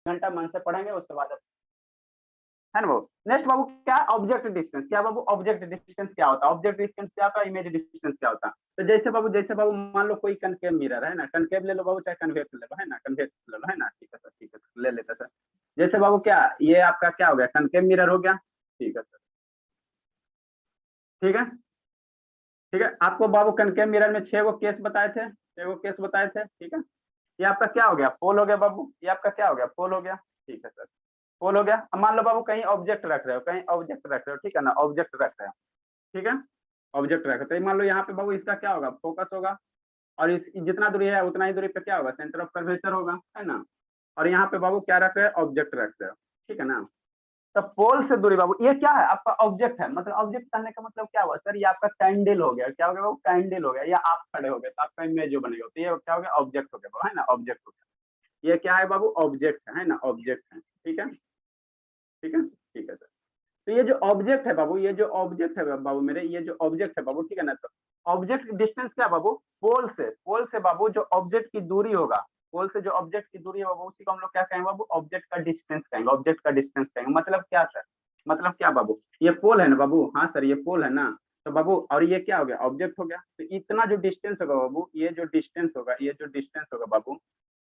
घंटा मन से पढ़ेंगे, उसके बाद है ना बाबू। नेक्स्ट बाबू क्या, ऑब्जेक्ट डिस्टेंस। क्या बाबू, ऑब्जेक्ट डिस्टेंस क्या होता है, ऑब्जेक्ट डिस्टेंस क्या होता है, इमेज डिस्टेंस क्या होता है। तो जैसे बाबू मान लो कोई कनकेव मिरर है ना, कनकेव ले लो बाबू, चाहे कन्वेक्स ले लो, है ना, कन्वेक्स ले लो, है ना, ठीक है सर, ठीक है सर, ले लेते सर। जैसे बाबू क्या, ये आपका क्या हो गया, कनकेव मिरर हो गया, ठीक है सर, ठीक है, ठीक है। आपको बाबू कनकेव मिरर में 6 गो केस बताए थे, 6 गो केस बताए थे, ठीक है। ये आपका क्या हो गया, पोल हो गया बाबू, ये आपका क्या हो गया, पोल हो गया, ठीक है सर, पोल हो गया। अब मान लो बाबू कहीं ऑब्जेक्ट रख रहे हो, कहीं ऑब्जेक्ट रख रहे हो, ठीक है ना, ऑब्जेक्ट रख रहे हो, ठीक है, ऑब्जेक्ट रख रहे हो, तो मान लो यहाँ पे बाबू इसका क्या होगा, फोकस होगा, और इस जितना दूरी है उतना ही दूरी पे क्या होगा, सेंटर ऑफ कर्वेचर होगा, है ना। और यहाँ पे बाबू क्या रख रहे हो, ऑब्जेक्ट रख रहे हो, ठीक है ना। तो पोल से दूरी बाबू, ये क्या है आपका ऑब्जेक्ट है, मतलब ऑब्जेक्ट कहने का मतलब क्या हुआ सर, ये आपका कैंडल हो गया, क्या हो गया बाबू, कैंडल हो गया, या आप खड़े हो गए तो आपका इमेज जो बनेगा, तो ये क्या हो गया, ऑब्जेक्ट हो गया, है ना, ऑब्जेक्ट हो गया। ये क्या है बाबू, ऑब्जेक्ट है ना, ऑब्जेक्ट है, ठीक है, ठीक है, ठीक है सर। तो ये जो ऑब्जेक्ट है बाबू, ये जो ऑब्जेक्ट है बाबू मेरे, ये जो ऑब्जेक्ट है बाबू, ठीक है ना, तो ऑब्जेक्ट डिस्टेंस क्या बाबू, पोल से बाबू जो ऑब्जेक्ट की दूरी होगा, पोल से जो ऑब्जेक्ट की दूरी है बाबू, उसी को हम लोग क्या कहेंगे बाबू, ऑब्जेक्ट का डिस्टेंस कहेंगे, ऑब्जेक्ट का डिस्टेंस कहेंगे। मतलब क्या सर, मतलब क्या बाबू, ये पोल है ना बाबू, हाँ सर ये पोल है ना, तो बाबू और ये क्या हो गया, ऑब्जेक्ट हो गया। तो इतना जो डिस्टेंस होगा बाबू, ये जो डिस्टेंस होगा, ये जो डिस्टेंस होगा बाबू,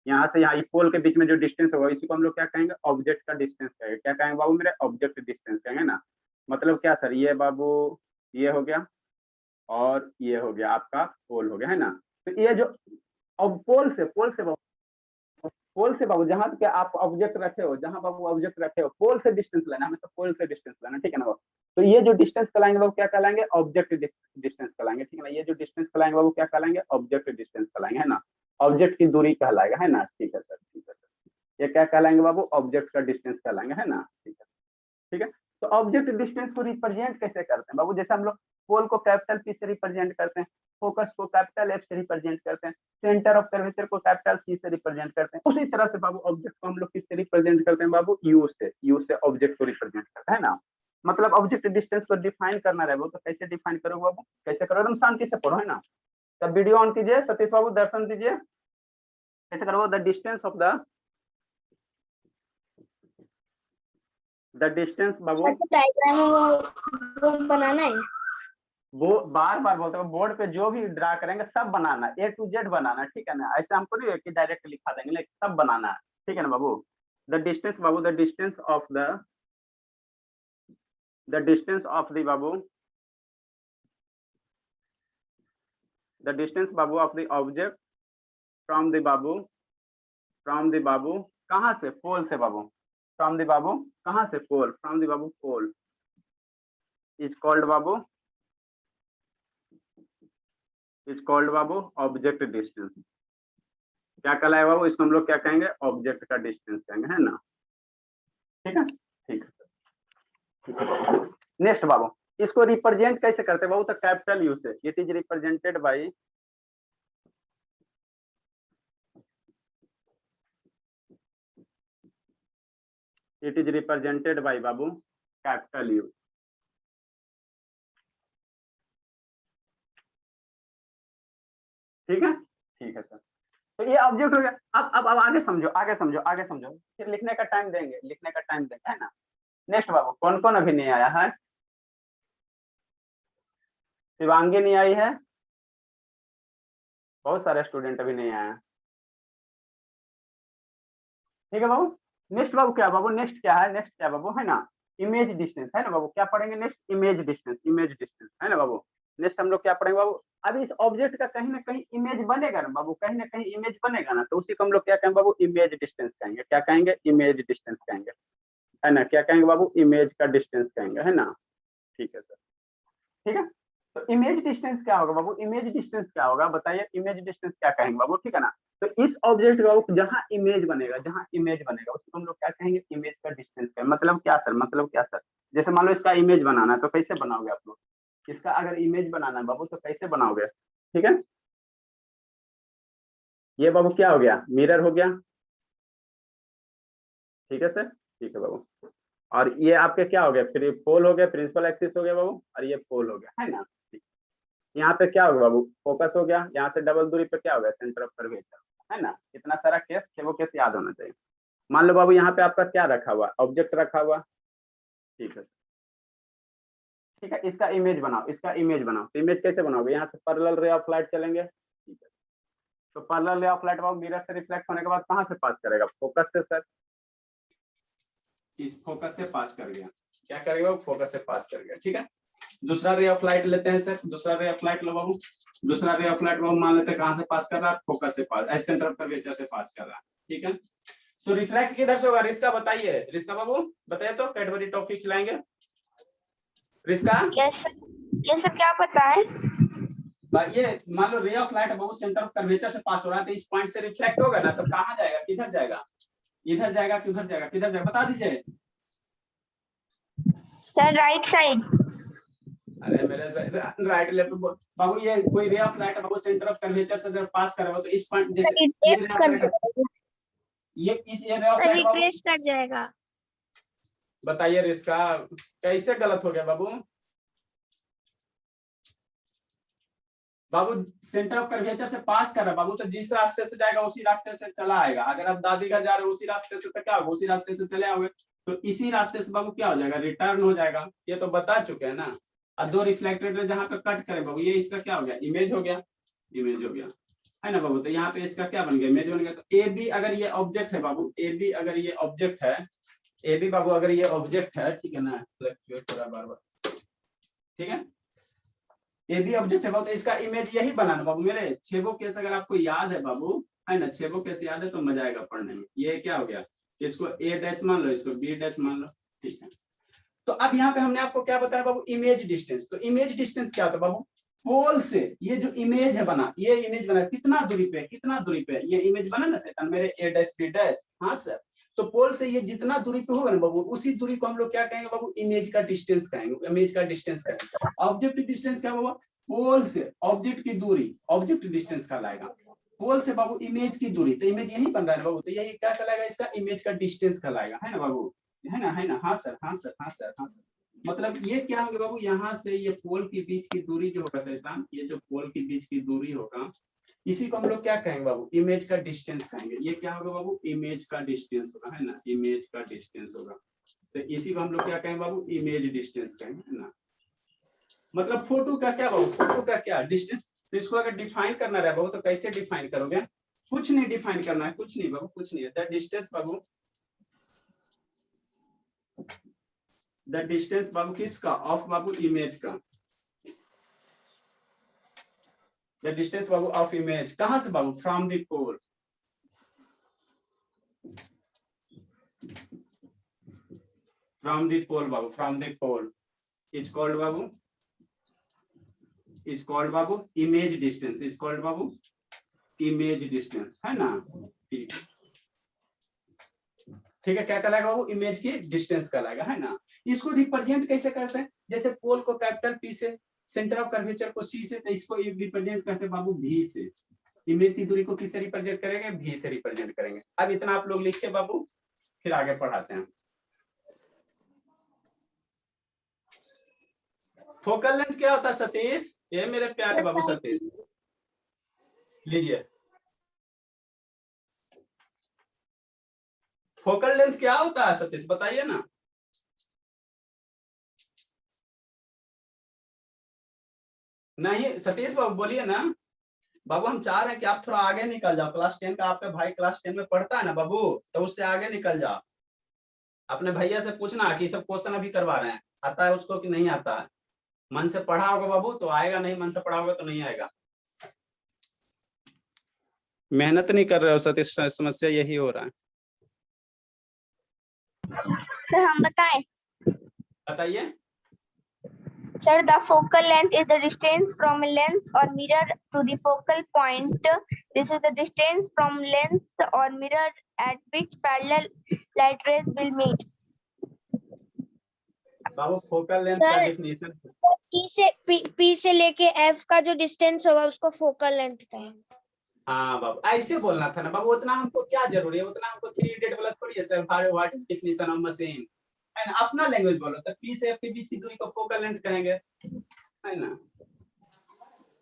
यहाँ से यहाँ पोल के बीच में जो डिस्टेंस होगा, इसी को हम लोग क्या कहेंगे, ऑब्जेक्ट का डिस्टेंस कहेंगे। क्या कहेंगे बाबू मेरे, ऑब्जेक्ट डिस्टेंस कहेंगे ना। मतलब क्या सर, ये बाबू ये हो गया, और ये हो गया आपका पोल हो गया, है ना। तो ये जो, अब पोल से बाबू जहां पे आप ऑब्जेक्ट रखे हो, जहां बाबू ऑब्जेक्ट रखे हो, पोल से डिस्टेंस लेना, हमेशा पोल से डिस्टेंस लेना, ठीक है ना बाबू। तो ये जो डिस्टेंस कहलाएंगे बाबू क्या कहलाएंगे, ऑब्जेक्ट डिस्टेंस कहलाएंगे, ठीक है ना। ये जो डिस्टेंस कहलाएंगे बाबू क्या कहलाएंगे, ऑब्जेक्ट डिस्टेंस कहलाएंगे, है ना। ऑब्जेक्ट की दूरी कहलाएगा, है ना, ठीक है सर, ठीक है सर। ये क्या कहलाएंगे बाबू, ऑब्जेक्ट का डिस्टेंस कहलाएंगे, है ना, ठीक है, ठीक है। तो ऑब्जेक्ट डिस्टेंस को रिप्रेजेंट कैसे करते हैं बाबू, जैसे हम लोग पोल को कैपिटल पी से रिप्रेजेंट करते हैं, फोकस को कैपिटल एफ से रिप्रेजेंट करते हैं, सेंटर ऑफ कर्वेचर को कैपिटल सी से रिप्रेजेंट करते हैं, उसी तरह से बाबू ऑब्जेक्ट को हम लोग किससे रिप्रेजेंट करते हैं बाबू, यू से ऑब्जेक्ट को रिप्रेजेंट करते हैं ना। मतलब ऑब्जेक्ट डिस्टेंस को डिफाइन करना रहे वो, तो कैसे डिफाइन करोगे बाबू, कैसे करो, एकदम शांति से पढ़ो, है ना। तब वीडियो ऑन कीजिए, सतीश बाबू दर्शन दीजिए, कैसे करो, द डिस्टेंस बाबू, अच्छा डायग्राम बनाना है। वो बार बार बोलते हैं, बोर्ड पे जो भी ड्रा करेंगे सब बनाना, ए टू जेड बनाना, ठीक है ना। ऐसे हमको नहीं कि डायरेक्ट लिखा देंगे, लेकिन सब बनाना है, ठीक है ना बाबू। द डिस्टेंस बाबू, द डिस्टेंस ऑफ द बाबू, द डिस्टेंस बाबू of the object from the बाबू कहाँ से, पोल से बाबू, फ्रॉम द बाबू कहाँ से, पोल, फ्रॉम द बाबू पोल, इज कॉल्ड बाबू ऑब्जेक्ट डिस्टेंस। क्या कहलाएगा बाबू, इसको हम लोग क्या कहेंगे, ऑब्जेक्ट का डिस्टेंस कहेंगे, है ना, ठीक है, ठीक है। नेक्स्ट बाबू, इसको रिप्रेजेंट कैसे करते हैं बाबू, तो कैपिटल यू से, it is represented by, Babu capital you, ठीक है, ठीक है सर। तो ये ऑब्जेक्ट हो गया। अब आगे समझो, आगे समझो, आगे समझो, फिर लिखने का टाइम देंगे, लिखने का टाइम देंगे, है ना। नेक्स्ट बाबू, कौन कौन अभी नहीं आया है, शिवांगी नहीं आई है, बहुत सारे स्टूडेंट अभी नहीं आए हैं, ठीक है बाबू। नेक्स्ट बाबू क्या बाबू, नेक्स्ट क्या है, नेक्स्ट क्या बाबू, है ना, इमेज डिस्टेंस, है ना बाबू। क्या पढ़ेंगे नेक्स्ट, इमेज डिस्टेंस, है ना बाबू। नेक्स्ट हम लोग क्या पढ़ेंगे बाबू, अब इस ऑब्जेक्ट का कहीं ना कहीं इमेज बनेगा ना बाबू, कहीं ना कहीं इमेज बनेगा ना, तो उसी को हम लोग क्या कहेंगे बाबू, इमेज डिस्टेंस कहेंगे। क्या कहेंगे, इमेज डिस्टेंस कहेंगे, है ना। क्या कहेंगे बाबू, इमेज का डिस्टेंस कहेंगे, है ना, ठीक है सर, ठीक है। तो इमेज डिस्टेंस क्या होगा बाबू, इमेज डिस्टेंस क्या होगा बताइए, इमेज डिस्टेंस क्या कहेंगे बाबू, ठीक है ना। तो इस ऑब्जेक्ट बाबू जहां इमेज बनेगा, उसको हम लोग क्या कहेंगे, इमेज का डिस्टेंस का मतलब क्या सर, मतलब क्या सर। जैसे मान लो इसका इमेज बनाना है, तो कैसे बनाओगे आप लोग, इसका अगर इमेज बनाना है बाबू तो कैसे बनाओगे, ठीक है। ये बाबू क्या हो गया, मिरर हो गया, ठीक है सर, ठीक है बाबू। और ये आपके क्या हो गया, फिर पोल हो गया, प्रिंसिपल एक्सिस हो गया बाबू, और ये पोल हो गया, है ना। यहाँ पे क्या होगा बाबू, फोकस हो गया, यहाँ से डबल दूरी पे क्या हो गया, सेंटर ऑफ कर्वेचर, है ना। इतना सारा केस, 6 केस याद होना चाहिए। मान लो बाबू यहाँ पे आपका क्या रखा हुआ, ऑब्जेक्ट रखा हुआ, ठीक है ठीक है। इसका इमेज बनाओ, इसका इमेज बनाओ। तो इमेज कैसे बनाओगे, यहाँ से पैरेलल रे ऑफ लाइट चलेंगे, ठीक है। तो पैरेलल रे ऑफ लाइट बाबू मिरर से रिफ्लेक्ट होने के बाद कहाँ से पास करेगा, फोकस से सर, इस फोकस से पास कर गया, क्या करेगा, फोकस से पास कर गया, ठीक है। दूसरा रे ऑफ लाइट लेते हैं सर, दूसरा रे ऑफ लाइट लो बाबू। दूसरा रे ऑफ लाइट बाबू मान लेते हैं कहाँ से पास कर रहा है, फोकस से पास, सेंटर ऑफ कर्वेचर से पास कर रहा है, ठीक है। तो रिफ्लेक्ट किधर से होगा, रिस्का बताइए, रिस्का बाबू बताइए तो, कैडबरी टॉफी खिलाएंगे रिस्का। यस सर क्या पता है। ये मान लो रे ऑफ लाइट बाबू सेंटर ऑफ कर्वेचर से पास हो रहा है, तो इस पॉइंट से रिफ्लेक्ट होगा ना, तो कहाँ जाएगा, किधर जाएगा, इधर जाएगा कि उधर जाएगा, किधर जाएगा बता दीजिए सर राइट साइड। अरे मेरे राइट लेफ्ट बाबू, ये कोई रे ऑफ लाइट बाबू सेंटर ऑफ कर्वेचर से जब पास करेगा तो इस पॉइंट जैसे रिट्रेस कर जाएगा। ये इस रे ऑफ लाइट बाबू रिट्रेस कर जाएगा। बताइए रिस्का कैसे गलत हो गया बाबू। बाबू सेंटर ऑफ कर्वेचर से पास कर रहा है बाबू, तो जिस रास्ते से जाएगा उसी रास्ते से चला आएगा। अगर आप दादी का जा रहे हो उसी रास्ते से, तो क्या होगा, उसी रास्ते से चले आओगे, तो इसी रास्ते से बाबू क्या हो जाएगा, रिटर्न हो जाएगा। ये तो बता चुके हैं ना। और दो रिफ्लेक्टेड रे जहां पे कट करें बाबू, ये इसका क्या हो गया, इमेज हो गया, इमेज हो गया, है ना बाबू। तो यहाँ पे इसका क्या बन गया, इमेज बन गया। तो ए बी अगर ये ऑब्जेक्ट है बाबू, ए बी अगर ये ऑब्जेक्ट है, ए बी बाबू अगर ये ऑब्जेक्ट है, ठीक है ना, फ्लक्चुएट हो रहा बार बार, ठीक है। ए बी ऑब्जेक्ट है बाबू, तो इसका इमेज यही बनाना बाबू मेरे। छेबो केस अगर आपको याद है बाबू, है ना, छेबो केस याद है तो मजा आएगा पढ़ने में। ये क्या हो गया, इसको ए डैश मान लो, इसको बी डैश मान लो, ठीक है। तो अब यहाँ पे हमने आपको क्या बताया बाबू, इमेज डिस्टेंस। तो इमेज डिस्टेंस क्या होता है बाबू, पोल से ये जो इमेज है बना, ये इमेज बना कितना दूरी पे, कितना दूरी पे ये इमेज बना ना सेकंड मेरे, ए डैश बी डैश, हाँ सर। तो पोल से ये जितना दूरी पे होगा ना बाबू, उसी दूरी को हम लोग क्या कहेंगे बाबू, इमेज का डिस्टेंस कहेंगे, इमेज का डिस्टेंस कहेंगे। ऑब्जेक्ट डिस्टेंस क्या बाबू, पोल से ऑब्जेक्ट की दूरी, ऑब्जेक्ट डिस्टेंस कहलाएगा। पोल से बाबू इमेज की दूरी, तो इमेज यही बन रहा है बाबू, तो यही क्या कहलाएगा, इसका इमेज का डिस्टेंस कहलाएगा, है ना बाबू, है ना, है ना, हाँ सर, हाँ सर, हाँ सर, हाँ सर। मतलब ये क्या होगा बाबू, यहाँ से ये पोल के बीच की दूरी जो होगा सैतान, ये जो पोल के बीच की दूरी होगा, इसी को हम लोग क्या कहेंगे बाबू, इमेज का डिस्टेंस कहेंगे। ये क्या होगा बाबू, इमेज का डिस्टेंस होगा, है ना, इमेज का डिस्टेंस होगा। तो इसी को हम लोग क्या कहेंगे बाबू, इमेज डिस्टेंस कहेंगे, है ना। मतलब फोटो का क्या बाबू, फोटो का क्या डिस्टेंस। तो इसको अगर डिफाइन करना रहे बाबू, तो कैसे डिफाइन करोगे, कुछ नहीं डिफाइन करना है, कुछ नहीं बाबू, कुछ नहीं है। द डिस्टेंस बाबू, द डिस्टेंस बाबू किसका, ऑफ बाबू इमेज का, द डिस्टेंस बाबू ऑफ इमेज, कहां से बाबू, from the pole, from the pole बाबू, from the pole is called बाबू, इज कॉल्ड बाबू इमेज डिस्टेंस, इज कॉल्ड बाबू इमेज डिस्टेंस, है ना, ठीक है। ठीक है, क्या कहलाएगा बाबू, इमेज की डिस्टेंस कहलाएगा, है ना। इसको रिप्रेजेंट कैसे करते हैं, जैसे पोल को कैपिटल पी से, सेंटर ऑफ कर्वेचर को सी से, तो इसको रिप्रेजेंट करते हैं बाबू भी से। इमेज की दूरी को किससे रिप्रेजेंट करेंगे, भी से रिप्रेजेंट करेंगे। अब इतना आप लोग लिख के बाबू फिर आगे पढ़ाते हैं। फोकल लेंथ क्या होता है सतीश, ये मेरे प्यारे बाबू सतीश, लीजिए फोकल लेंथ क्या होता है सतीश, बताइए ना। नहीं सतीश बाबू बोलिए ना बाबू, हम चाह रहे हैं कि आप थोड़ा आगे निकल जाओ। क्लास 10 का आपका भाई क्लास 10 में पढ़ता है ना बाबू, तो उससे आगे निकल जाओ। अपने भैया से पूछना कि सब क्वेश्चन अभी करवा रहे हैं, आता है उसको कि नहीं आता है। मन से पढ़ा होगा बाबू तो आएगा, नहीं मन से पढ़ा होगा तो नहीं आएगा। मेहनत नहीं कर रहे हो सतीश, समस्या यही हो रहा है। सर हम बताएं, बताइए। Sir, the focal length is the distance from a lens or mirror to the focal point. This is the distance from lens or mirror at which parallel light rays will meet. Babu focal length का definition, P से लेके F का जो distance होगा उसको focal length कहेंगे। हाँ बाबू ऐसे बोलना था ना बाबू, उतना हमको क्या जरूरी है, उतना हमको 3 इडियट वाला थोड़ी है sir, what definition of machine, है ना। अपना लैंग्वेज बोलो, तो पी से एफ के बीच की दूरी को फोकल लेंथ कहेंगे, है ना।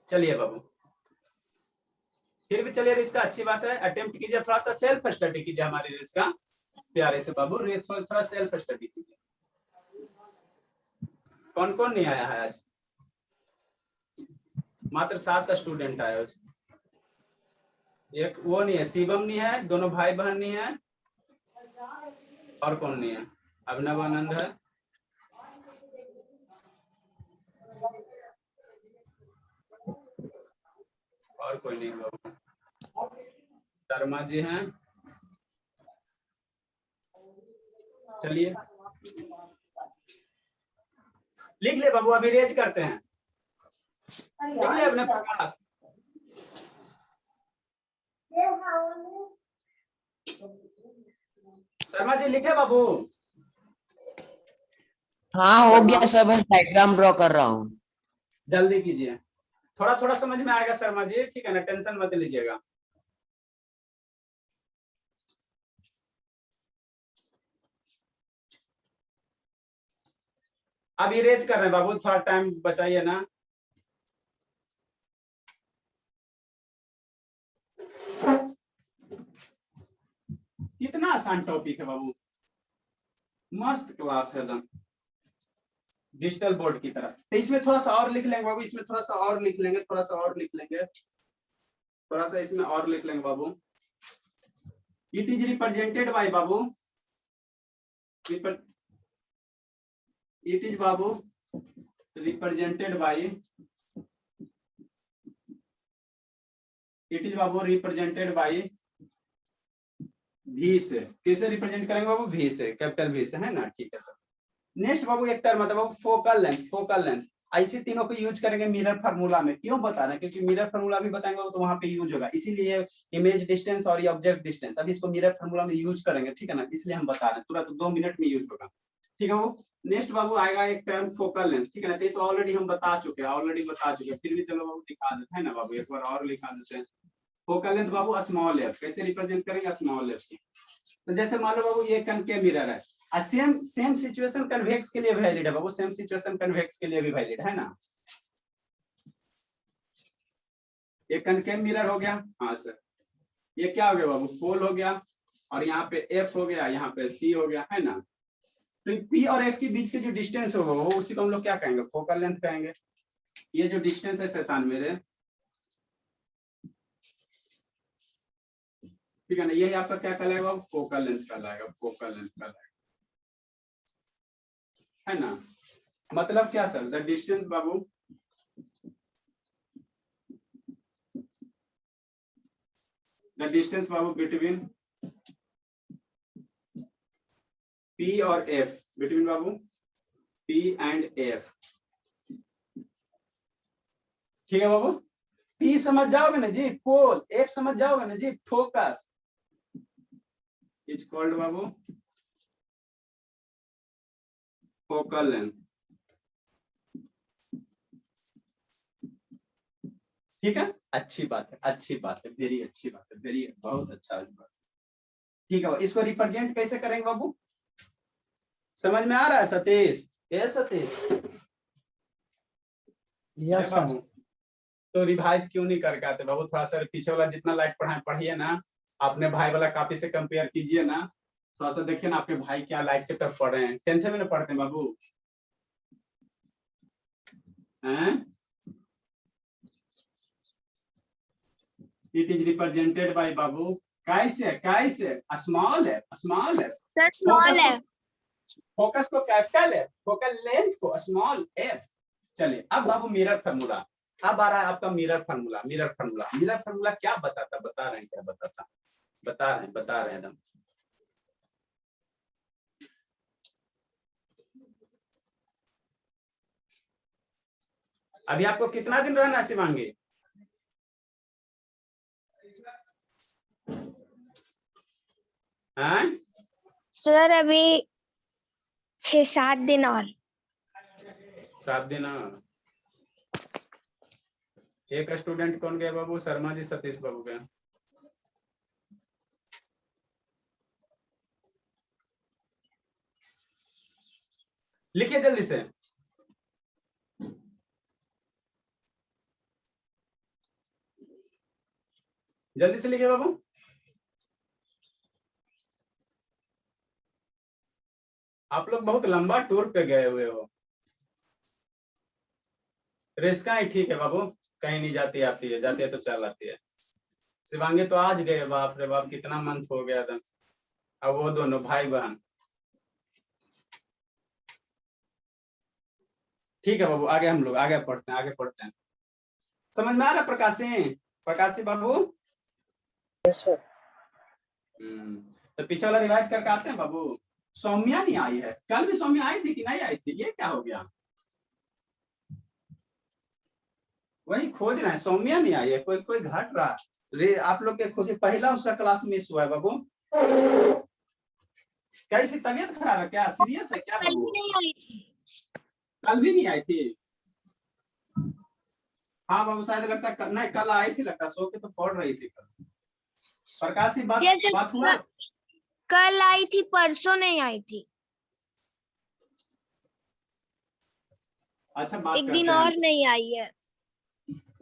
चलिए बाबू फिर भी चलिए, इसका अच्छी बात है, अटेम्प्ट कीजिए, थोड़ा सा सेल्फ स्टडी कीजिए हमारे इसका, प्यारे से बाबू थोड़ा सेल्फ स्टडी कीजिए। कौन कौन नहीं आया है आज? मात्र 7 स्टूडेंट आए। एक वो नहीं है, शिवम नहीं है, दोनों भाई बहन नहीं है, और कौन नहीं है? अभिनव आनंद है, और कोई नहीं है बाबू। शर्मा जी हैं। चलिए लिख ले बाबू, अभी रेज करते हैं। लिख ले अपने पास। शर्मा जी लिखे बाबू। हाँ हो गया सब, डायग्राम ड्रॉ कर रहा हूँ। जल्दी कीजिए, थोड़ा थोड़ा समझ में आएगा शर्मा जी, ठीक है ना, टेंशन मत लीजिएगा। अब इरेज कर रहे हैं बाबू, थोड़ा टाइम बचाइए ना। कितना आसान टॉपिक है बाबू, मस्त क्लास है एकदम, डिजिटल बोर्ड की तरह। तो इसमें थोड़ा सा और लिख लेंगे बाबू, इसमें थोड़ा सा और लिख लेंगे, थोड़ा सा और लिख लेंगे, थोड़ा सा इसमें और लिख लेंगे बाबू। इट इज रिप्रेजेंटेड बाय बाबू, इट इज बाबू रिप्रेजेंटेड बाय, इट इज बाबू रिप्रेजेंटेड बाय भी से। किसे रिप्रेजेंट करेंगे बाबू? भी से, कैपिटल भी से, है ना, ठीक है सर। नेक्स्ट बाबू एक टर्म आता है बाबू फोकल लेंथ, फोकल लेंथ। ऐसे तीनों को यूज करेंगे मिरर फार्मूला में। क्यों बता रहे हैं? क्योंकि मिरर फार्मूला भी बताएंगे तो वहां पे यूज होगा, इसीलिए इमेज डिस्टेंस और ये ऑब्जेक्ट डिस्टेंस, अभी इसको मिरर फार्मूला में यूज करेंगे, ठीक है ना, इसलिए हम बता रहे हैं, तुरंत 2 मिनट में यूज होगा, ठीक है बाबू। नेक्स्ट बाबू आएगा एक टर्म फोकल लेंथ, ठीक है ना, तो ऑलरेडी हम बता चुके हैं, फिर भी चलो बाबू दिखा देते हैं ना बाबू, एक बार और लिखा देते हैं। फोकल लेंथ बाबू स्मॉल एफ, कैसे रिप्रेजेंट करेंगे? स्मॉल एफ से। तो जैसे मान लो बाबू ये कनकेव मिरर है, सेम सेम सिचुएशन कन्वेक्स के लिए वैलिड है बाबू, सेम सिचुएशन कन्वेक्स के लिए भी वैलिड है ना। ये कनकेव मिरर हो गया, हाँ सर। ये क्या हो गया बाबू? पोल हो गया, और यहाँ पे एफ हो गया, यहाँ पे सी हो गया, है ना। तो पी और एफ के बीच के जो डिस्टेंस होगा वो उसी को हम लोग क्या कहेंगे? फोकल लेंथ कहेंगे। ये जो डिस्टेंस है शैतान मेरे, ठीक है ना, ये आपका क्या कहलाएगा बाबू? फोकल लेंथ कहलाएगा, फोकल लेंथ कहलाएगा, है ना। मतलब क्या सर? द डिस्टेंस बाबू, द डिस्टेंस बाबू बिटवीन पी और एफ, बिटवीन बाबू पी एंड एफ, ठीक है बाबू। पी समझ जाओगे ना जी, पोल, एफ समझ जाओगे ना जी, फोकस, इज कॉल्ड बाबू फोकल लेंथ, ठीक है। अच्छी बात है, अच्छी बात है, वेरी अच्छी बात है, वेरी बहुत अच्छा बात, ठीक है। इसको रिप्रेजेंट कैसे करेंगे बाबू? समझ में आ रहा है सतीश? ये सतीश, यस सर। बाबू तो रिवाइज क्यों नहीं करके आते बाबू? थोड़ा सा पीछे वाला जितना लाइट पढ़िए ना, अपने भाई वाला कॉपी से कंपेयर कीजिए ना, थोड़ा सा देखिए ना आपके भाई क्या लाइट से टफ पढ़ रहे हैं, 10th में ना पढ़ते हैं बाबू, हैं? इट इज रिप्रेजेंटेड बाय बाबू कैसे, कैसे? स्मॉल है, स्मॉल है, Sir, small है। फोकस को कैपिटल है, फोकल लेंथ को स्मॉल एफ। चलिए अब बाबू मिरर फार्मूला, अब आ रहा है आपका mirror formula. Mirror formula, mirror formula क्या बताता? बता रहे हैं, क्या बताता? बता रहे हैं एकदम। अभी आपको कितना दिन रहना है शिवांगी? हैं? सर अभी 6-7 दिन और। 7 दिन। एक स्टूडेंट कौन गया बाबू? शर्मा जी, सतीश बाबू गए। लिखिए जल्दी से, जल्दी से लिखिए बाबू। आप लोग बहुत लंबा टूर पे गए हुए हो। रिस्का ही ठीक है बाबू, कहीं नहीं जाती आती है, जाती है तो चल आती है। शिवांगी तो आज गए, बाप रे बाप कितना मंथ हो गया था। अब वो दोनों भाई बहन। ठीक है बाबू, आगे हम लोग आगे पढ़ते हैं, आगे पढ़ते हैं। समझ में आ रहा प्रकाशी? प्रकाशी बाबू तो पीछे वाला रिवाइज करके आते हैं बाबू। सौम्या नहीं आई है, कल भी सौम्या आई थी कि नहीं आई थी, ये क्या हो गया? वही खोज रहे हैं, सौम्या नहीं आई है, कोई कोई घट रहा रे। आप लोग के खुशी पहला उसका क्लास मिस हुआ है बाबू। कैसी तबीयत खराब है क्या, सीरियस है क्या कल बाबू? भी नहीं आई थी। कल भी नहीं आई थी? हाँ बाबू शायद लगता है नहीं, कल आई थी लगता, सो के तो पढ़ रही थी कल। प्रकाश से बात हुआ? कल आई थी, परसों नहीं आई थी। अच्छा बात एक करते दिन हैं। और नहीं आई है।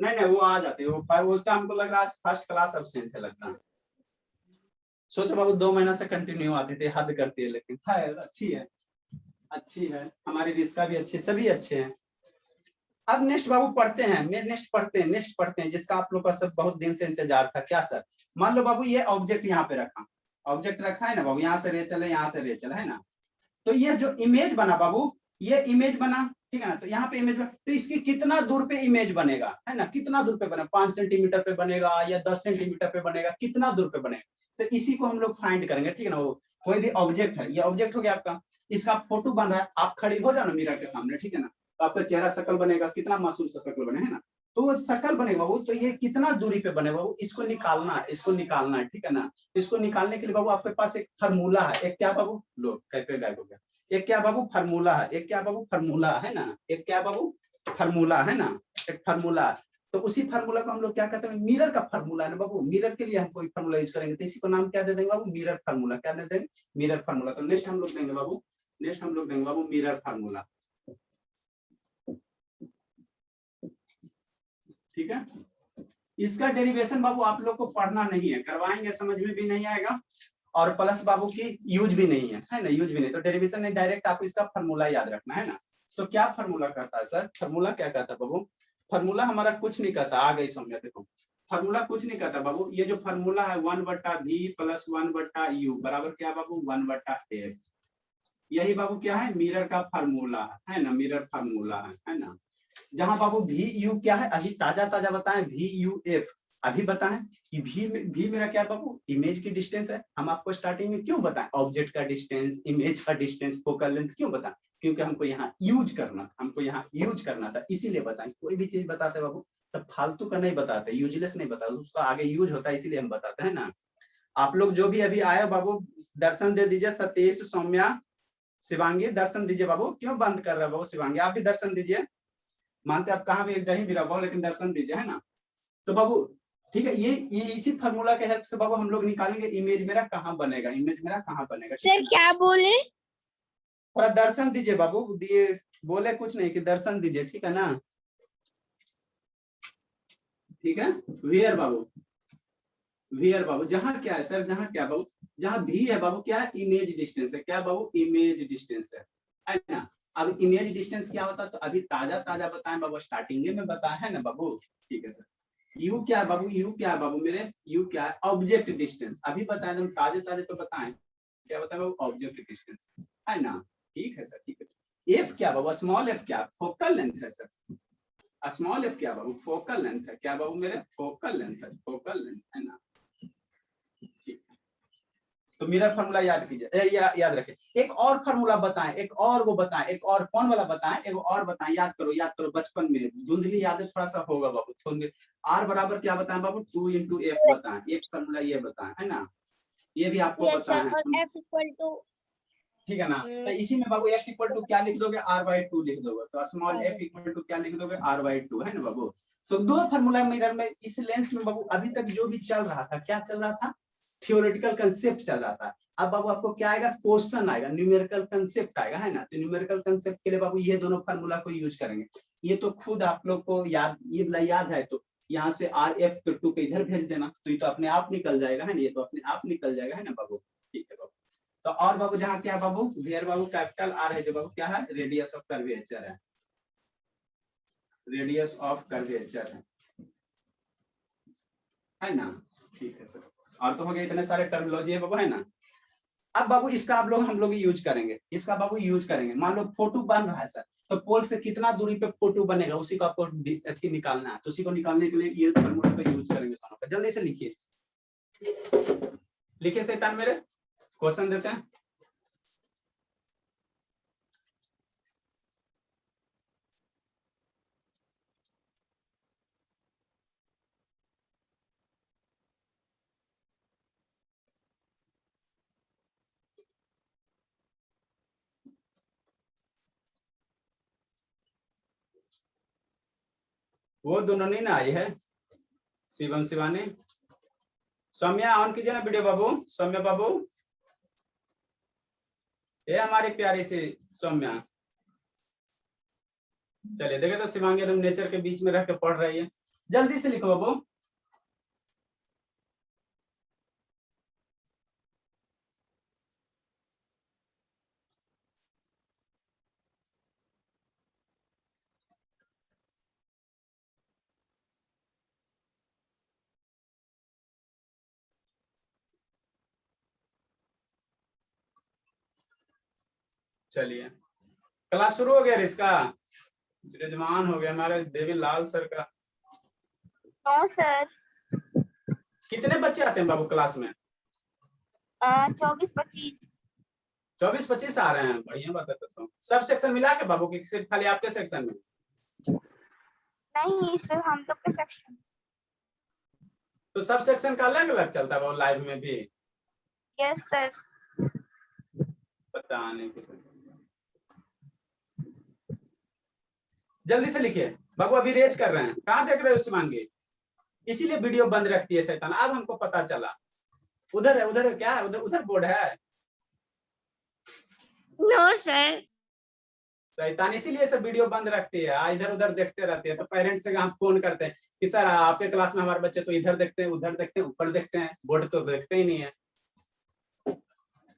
नहीं नहीं वो आ जाते, वो उसका हमको लग रहा है आज फर्स्ट क्लास एब्सेंट है लगता है। सोचो बाबू 2 महीना से कंटिन्यू आते थे, हद करती है, लेकिन है अच्छी है, अच्छी है हमारी रिश्ता भी अच्छी, सभी अच्छे हैं। अब नेक्स्ट बाबू पढ़ते हैं, नेक्स्ट पढ़ते हैं जिसका आप लोग का सब बहुत दिन से इंतजार था। क्या सर? मान लो बाबू ये ऑब्जेक्ट यहाँ पे रखा, ऑब्जेक्ट रखा है ना बाबू, यहाँ से रेचल है, यहाँ से रेचल है ना। तो ये जो इमेज बना बाबू, ये इमेज बना, ठीक है ना। तो यहाँ पे इमेज बना, तो इसकी कितना दूर पे इमेज बनेगा, है ना, कितना दूर पे बनेगा? 5 सेंटीमीटर पे बनेगा या 10 सेंटीमीटर पे बनेगा, कितना दूर पे बनेगा? तो इसी को हम लोग फाइंड करेंगे, ठीक है ना। वो कोई भी ऑब्जेक्ट है, ये ऑब्जेक्ट हो गया आपका, इसका फोटो बन रहा है, आप खड़ी हो जाओ ना मिरर के सामने, ठीक है ना। तो आपका चेहरा शकल बनेगा, कितना मासूम सा शकल बने, है ना। तो वो शकल बनेगा वो, तो ये कितना दूरी पे बनेगा वो, इसको निकालना है, इसको निकालना है, ठीक है ना। तो इसको निकालने के लिए बाबू आपके पास एक फार्मूला है, एक क्या बाबू, लो कैसे गायब हो गया, एक क्या बाबू फार्मूला है, एक क्या बाबू फार्मूला है ना, एक क्या बाबू फार्मूला है ना, एक फार्मूला। तो उसी फार्मूला को हम लोग क्या कहते हैं, मिरर का फार्मूला है ना बाबू। मिरर के लिए हम कोई फार्मूला यूज करेंगे, तो इसी को नाम क्या दे देंगे बाबू, मिरर फार्मूला। क्या दे देंगे? Mirror formula. तो नेक्स्ट हम लोग देंगे बाबू, नेक्स्ट हम लोग देंगे बाबू मिरर फार्मूला, ठीक है। इसका डेरिवेशन बाबू आप लोग को पढ़ना नहीं है, करवाएंगे समझ में भी नहीं आएगा, और प्लस बाबू की यूज भी नहीं है ना, यूज भी नहीं। तो डेरिवेशन नहीं, डायरेक्ट आपको इसका फार्मूला याद रखना है ना। तो क्या फार्मूला कहता है सर? फार्मूला क्या कहता है बाबू? फार्मूला हमारा कुछ नहीं कहता, आ गई समझ, देखो फार्मूला कुछ नहीं कहता बाबू। ये जो फार्मूला है 1/v प्लस 1/u बराबर क्या बाबू, 1/f। यही बाबू क्या है, मिरर का फार्मूला है ना, मिरर फार्मूला है ना। जहां बाबू भी यू क्या है, अभी ताजा ताजा बताएं, VUF अभी बताएं कि भी मेरा क्या बाबू, इमेज की डिस्टेंस है। हम आपको स्टार्टिंग में क्यों बताएं, ऑब्जेक्ट का डिस्टेंस, इमेज का डिस्टेंस, फोकल लेंथ क्यों बताएं? क्योंकि हमको यहाँ यूज करना था, हमको यहाँ यूज करना था, इसीलिए बताएं। कोई भी चीज बताते बाबू तब फालतू का नहीं बताते, यूजलेस नहीं बताते, उसका आगे यूज होता है, इसीलिए हम बताते हैं ना। आप लोग जो भी अभी आए बाबू दर्शन दे दीजिए, सतीश, सौम्या, शिवांगी दर्शन दीजिए बाबू। क्यों बंद कर रहे हो बाबू? शिवांगी आप भी दर्शन दीजिए, मानते आप कहाँ भी कहीं भी रहो, लेकिन दर्शन दीजिए, है ना। तो बाबू ठीक है, ये इसी फार्मूला के हेल्प से बाबू हम लोग निकालेंगे इमेज मेरा कहाँ बनेगा, इमेज मेरा कहाँ बनेगा। सर क्या बोले? थोड़ा दर्शन दीजिए बाबू, दिए बोले कुछ नहीं कि दर्शन दीजिए, ठीक है ना, ठीक है। वियर बाबू, वियर बाबू, जहाँ क्या है सर, जहाँ क्या बाबू, जहाँ भी है बाबू क्या है, इमेज डिस्टेंस है। क्या बाबू, इमेज डिस्टेंस है ना। अब इमेज डिस्टेंस क्या होता है, तो अभी ताजा ताजा बताएं बाबू, स्टार्टिंग में बताया है ना बाबू, ठीक है सर। यू क्या है बाबू, यू क्या है बाबू मेरे, यू क्या है, ऑब्जेक्ट डिस्टेंस। अभी बताया तुम ताजे ताजे तो बताएं, क्या बताया बाबू, ऑब्जेक्ट डिस्टेंस है ना, ठीक है सर, ठीक है। एफ क्या बाबू, स्मॉल एफ क्या, फोकल लेंथ है सर। स्मॉल एफ क्या बाबू, फोकल लेंथ है। क्या बाबू मेरे, फोकल लेंथ है, फोकल लेंथ है ना। तो मिरर फार्मूला याद कीजिए, याद रखें। एक और फार्मूला बताएं, एक और वो बताएं, एक और कौन वाला बताएं, एक और बताएं, याद करो बचपन में धुंधली यादें थोड़ा सा होगा बाबू। आर बराबर क्या बताएं बाबू, 2 × F बताएं, एक फार्मूला ये बताएं, है ना, ये भी आपको बताएं है, ठीक है ना। तो इसी में बाबू F = क्या लिख दोगे, R/2 लिख दोगे। तो स्मॉल f = क्या लिख दोगे, R/2, है ना बाबू। तो 2 फार्मूला मिरर में, इस लेंस में बाबू अभी तक जो भी चल रहा था, क्या चल रहा था, थियोरेटिकल कंसेप्ट चल रहा था। अब बाबू आपको क्या आएगा, क्वेश्चन आएगा, न्यूमेरिकल कंसेप्ट आएगा, है ना। तो न्यूमेरिकल कंसेप्ट के लिए बाबू ये दोनों फार्मूला को यूज करेंगे। ये तो खुद आप लोग को याद, ये वाला याद है, तो यहाँ से RF को इधर भेज देना, तो ये तो अपने आप निकल जाएगा, है ना, ये तो अपने आप निकल जाएगा, है ना बाबू, ठीक है बाबू। तो और बाबू जहाँ क्या है बाबू, वेयर बाबू कैपिटल आर है जो बाबू क्या है, रेडियस ऑफ कर्वेचर है, रेडियस ऑफ कर्वेचर है ना। ठीक है सर, और तो हो गया, इतने सारे टर्मिनोलॉजी है बाबू, है ना। अब बाबू इसका हम लोग यूज करेंगे, इसका बाबू यूज करेंगे। मान लो फोटो बन रहा है सर, तो पोल से कितना दूरी पे फोटो बनेगा उसी को आपको निकालना है, तो उसी को निकालने के लिए ये फॉर्मूला का यूज करेंगे दोनों का। जल्दी से लिखिए, लिखिए शैतान मेरे, क्वेश्चन देते हैं। वो दोनों नहीं ना आई है, शिवम शिवानी। सौम्या ऑन कीजिए ना वीडियो बाबू, सौम्या बाबू, ये हमारी प्यारी सी सौम्या। चलिए देखे तो शिवांगी एकदम नेचर के बीच में रह के पढ़ रही है। जल्दी से लिखो बाबू। चलिए क्लास शुरू हो गया इसका, यजमान हो गया हमारे देवीलाल सर का। No sir. कितने बच्चे आते हैं बाबू क्लास में? 24-25। 24-25 आ रहे हैं, बढ़िया बात है। तो सब सेक्शन मिला के बाबू की सिर्फ खाली आपके सेक्शन में? नहीं सर, हम लोग के सेक्शन। तो सब सेक्शन का अलग अलग चलता है बाबू लाइव में भी? Yes sir. पता नहीं किस। जल्दी से लिखिए बाबू, अभी रेज कर रहे हैं। कहाँ देख रहे हो शिवांगी? इसीलिए वीडियो बंद रखती है शैतान, अब हमको पता चला। उधर है क्या है? उधर बोर्ड है। No sir. शैतान इसीलिए सब वीडियो बंद रखती है, इधर उधर देखते रहती है। तो पेरेंट्स से हम फोन करते हैं कि सर आपके क्लास में हमारे बच्चे तो इधर देखते हैं, उधर देखते हैं, ऊपर देखते हैं, बोर्ड तो देखते ही नहीं है।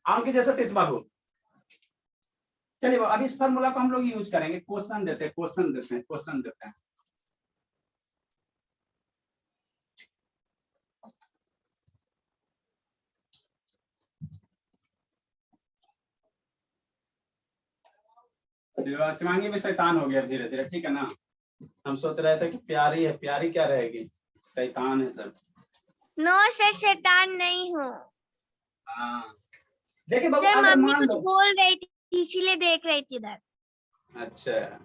आम की जैसा तीस बाबू। चलिए अब इस फॉर्मूला को हम लोग यूज करेंगे। क्वेश्चन देते हैं, क्वेश्चन देते हैं, क्वेश्चन देते हैं। शिवांगी भी शैतान हो गया धीरे धीरे, ठीक है ना। हम सोच रहे थे कि प्यारी है, प्यारी क्या रहेगी, शैतान है सर। नो सर, शैतान नहीं हूँ। हाँ देखिए बाबू, सर अगर मम्मी मान कुछ लो। बोल रही थी इसीलिए देख रही थी इधर। अच्छा,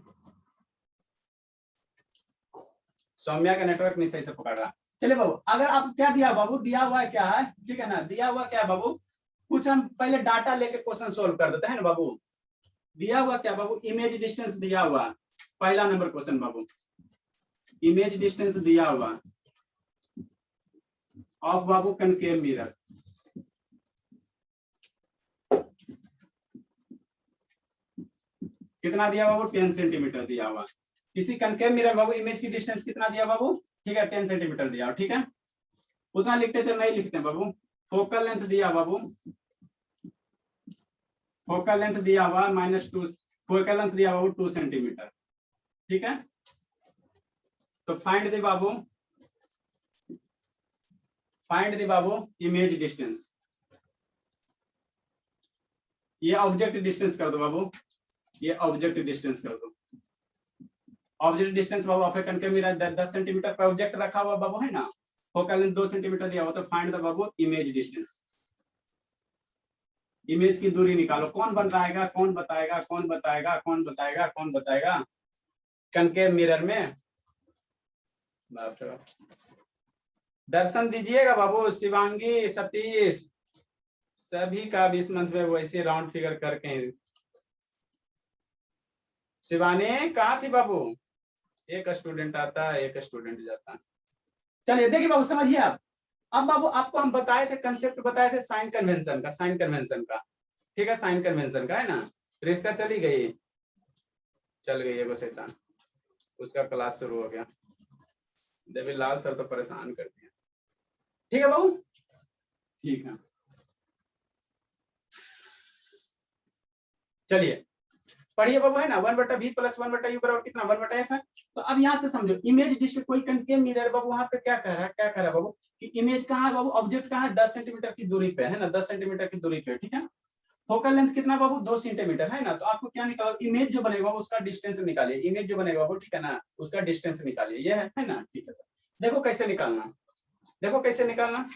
सौम्या का नेटवर्क नहीं सही से पकड़ रहा। चलिए बाबू, अगर आप क्या दिया बाबू, दिया हुआ है क्या है, ठीक है ना, दिया हुआ क्या है बाबू, कुछ हम पहले डाटा लेके क्वेश्चन सोल्व कर देते हैं ना बाबू। दिया हुआ क्या बाबू, इमेज डिस्टेंस दिया हुआ, पहला नंबर क्वेश्चन बाबू, इमेज डिस्टेंस दिया हुआ ऑफ बाबू कनकेव मिरर। कितना दिया बाबू, 10 सेंटीमीटर दिया हुआ। किसी कनकेव मिरर बाबू इमेज की डिस्टेंस कितना दिया बाबू, ठीक है 10 सेंटीमीटर दिया, ठीक है। उतना लिखते चल नहीं लिखते बाबू। फोकल लेंथ दिया बाबू, फोकल लेंथ दिया हुआ -2, फोकल लेंथ दिया बाबू 2 सेंटीमीटर, ठीक है। तो find the Babu, find the Babu image distance. ये ऑब्जेक्ट डिस्टेंस कर दो बाबू, ये ऑब्जेक्ट डिस्टेंस कर दो। ऑब्जेक्ट डिस्टेंस बाबू of A concave mirror 10 centimetre पर ऑब्जेक्ट रखा हुआ बाबू, है ना। फोकल लेंथ 2 सेंटीमीटर दिया हुआ, तो find the Babu image distance. Image की दूरी निकालो। कौन बताएगा, कौन बताएगा, कौन बताएगा, कौन बताएगा, कौन बताएगा कनकेव मिरर में? बाप रे बाप। दर्शन दीजिएगा बाबू। शिवांगी, सतीश, सभी का 20 मंथ में वैसे राउंड फिगर करके। शिवानी कहाँ थी बाबू? एक स्टूडेंट आता है, एक स्टूडेंट जाता है। चलिए देखिए बाबू, समझिए आप। अब बाबू आपको हम बताए थे, कंसेप्ट बताए थे साइन कन्वेंशन का, साइन कन्वेंशन का, ठीक है, साइन कन्वेंशन का, है ना। तो इसका चली गई, चल गई एगो शैतान, उसका क्लास शुरू हो गया। देवीलाल सर तो परेशान कर दिया। ठीक है बाबू, ठीक है। चलिए पढ़िए बाबू, है ना, 1/v प्लस 1/u बराबर कितना 1/f है। तो अब यहाँ से समझो इमेज डिस्ट्रिक्ट कोई कनकेव मिरर बाबू वहां पे क्या कह रहा है, क्या कह रहा है बाबू कि इमेज कहाँ है बाबू, ऑब्जेक्ट कहाँ है 10 सेंटीमीटर की दूरी पे है ना, 10 सेंटीमीटर की दूरी पे, ठीक है। फोकल लेंथ कितना बाबू 2 सेंटीमीटर है ना। तो आपको क्या निकालो, इमेज जो बनेगा उसका डिस्टेंस निकालिए, इमेज जो बनेगा बाबू, ठीक है ना, उसका डिस्टेंस निकालिए, ये है ना, ठीक है सर। देखो कैसे निकालना, देखो कैसे निकालना।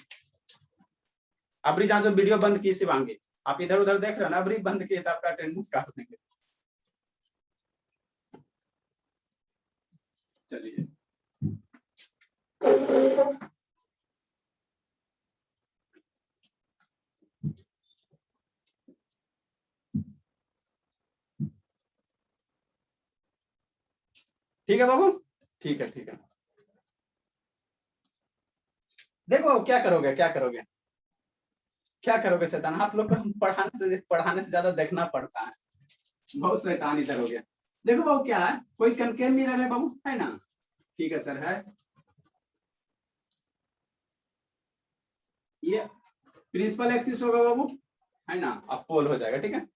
अबरी जहाँ जो वीडियो बंद की शिवांगी, आप इधर उधर देख रहे हो ना, अबरी बंद किए तो आपका अटेंडेंस काट देंगे। चलिए ठीक है बाबू, ठीक है, ठीक है। देखो क्या करोगे, क्या करोगे, क्या करोगे शैतान, आप लोग को पढ़ाने से ज्यादा देखना पड़ता है, बहुत शैतान इधर हो गया। देखो बाबू क्या है, कोई कनकेव मिरर है बाबू, है ना, ठीक है सर, है ये प्रिंसिपल एक्सिस होगा बाबू, है ना, अब पोल हो जाएगा, ठीक है।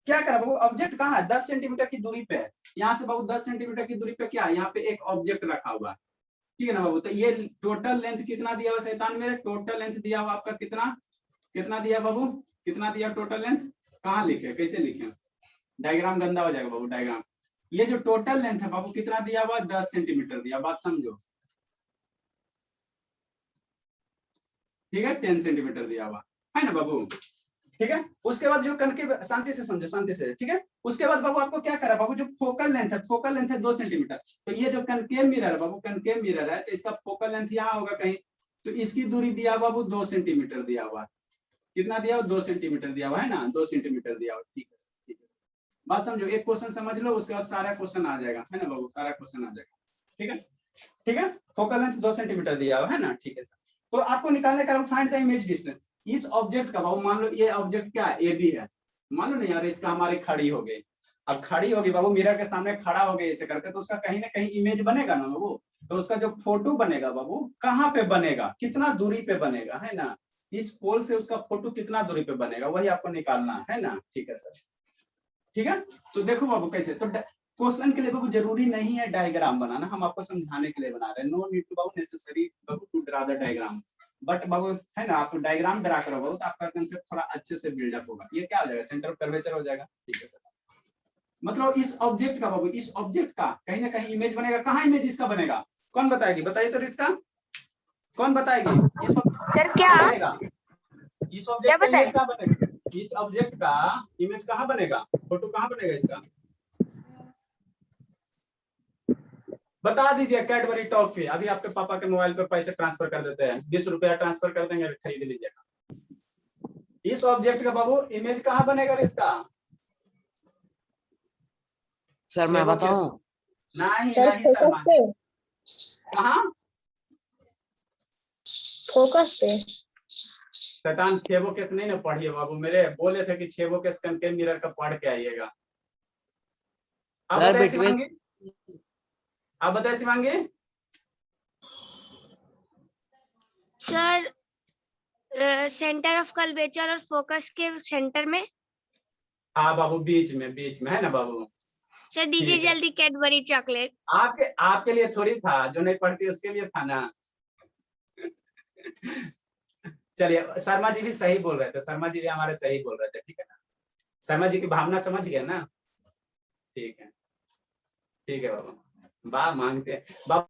क्या करा बाबू, ऑब्जेक्ट कहाँ है 10 सेंटीमीटर की दूरी पे है, यहाँ से बाबू 10 सेंटीमीटर की दूरी पे क्या है, यहाँ पे एक ऑब्जेक्ट रखा हुआ है, ठीक है ना बाबू। तो ये टोटल लेंथ कितना दिया हुआ शैतान मेरे, टोटल लेंथ दिया हुआ आपका कितना, कितना दिया बाबू, कितना दिया टोटल लेंथ, कहाँ लिखे, कैसे लिखे, डायग्राम गंदा हो जाएगा बाबू डायग्राम। ये जो टोटल लेंथ है बाबू कितना दिया हुआ 10 सेंटीमीटर दिया, बात समझो, ठीक है, 10 सेंटीमीटर दिया हुआ है ना बाबू, ठीक है। उसके बाद जो कनकेव, शांति से समझो, शांति से, ठीक है। उसके बाद बाबू आपको क्या करा बाबू, जो फोकल लेंथ है, फोकल लेंथ है 2 सेंटीमीटर, तो ये जो कनकेव मिरर है बाबू, कनकेव मिरर है, तो इसका फोकल लेंथ यहाँ होगा कहीं, तो इसकी दूरी दिया हुआ बाबू 2 सेंटीमीटर दिया हुआ, कितना दिया हुआ 2 सेंटीमीटर दिया हुआ है ना, 2 सेंटीमीटर दिया हुआ, ठीक है, ठीक है। बात समझो, एक क्वेश्चन समझ लो, उसके बाद सारा क्वेश्चन आ जाएगा, है ना बाबू, सारा क्वेश्चन आ जाएगा, ठीक है, ठीक है। फोकल लेंथ 2 सेंटीमीटर दिया हुआ है ना, ठीक है सर। तो आपको निकालने का फाइंड द इमेज डिस्टेंस, इस ऑब्जेक्ट का बाबू, मान लो ये ऑब्जेक्ट क्या है, ए बी है, मान लो ना यार, इसका हमारी खड़ी हो गई, अब खड़ी होगी बाबू, मिरर के सामने खड़ा हो गया ऐसे करके, तो उसका कहीं ना कहीं इमेज बनेगा ना बाबू, तो उसका जो फोटो बनेगा बाबू कहाँ पे बनेगा, कितना दूरी पे बनेगा, है ना, इस पोल से उसका फोटो कितना दूरी पे बनेगा, वही आपको निकालना है ना, ठीक है सर, ठीक है। तो देखो बाबू कैसे, तो क्वेश्चन के लिए बाबू जरूरी नहीं है डायग्राम बनाना, हम आपको समझाने के लिए बना रहे हैं, नो नीड टू बाबू नेसेसरी बाबू to draw the diagram, but बाबू है ना, आप डायग्राम ड्रा करो बाबू, तो आपका कंसेप्ट थोड़ा अच्छे से बिल्डअप होगा। ये क्या हो जाएगा, सेंटर ऑफ कर्वेचर हो जाएगा, ठीक है सर। मतलब इस ऑब्जेक्ट का बाबू, इस ऑब्जेक्ट का कहीं ना कहीं इमेज बनेगा, कहाँ इमेज इसका बनेगा, कौन बताएगी, बताइए तो इसका, कौन बताएगी, इस सर क्या बनेगा, इस ऑब्जेक्ट का इमेज कहाँ बनेगा, इस ऑब्जेक्ट का इमेज कहाँ बनेगा, फोटो कहाँ बनेगा इसका, बता दीजिए। कैडबरी टॉफी, अभी आपके पापा के मोबाइल पे पैसे ट्रांसफर कर देते हैं, 20 रुपया ट्रांसफर कर देंगे, खरीद लीजिएगा। इस ऑब्जेक्ट का बाबू इमेज कहाँ बनेगा इसका, सर मैं बताऊं, नहीं सर नहीं सर, फोकस पे, कहाँ, फोकस पे, शैतान छेबो केस नहीं ना पढ़िए बाबू, मेरे बोले थे कि छेबो केस कनकेव मिरर का पढ़ के आइएगा। आप सर बताइए बिटवीन, शिवांगी, आप बताइए Shivangi. Sir centre of curvature और फोकस के सेंटर में। हाँ बाबू, बीच में है ना बाबू। सर दीजिए ठीक है। जल्दी कैडबरी चॉकलेट। आपके लिए थोड़ी था, जो नहीं पढ़ती उसके लिए था ना। चलिए, शर्मा जी भी सही बोल रहे थे, शर्मा जी भी हमारे सही बोल रहे थे, ठीक है ना, शर्मा जी की भावना समझ गया ना, ठीक है, ठीक है बाबू, वाह मांगते हैं बाबू।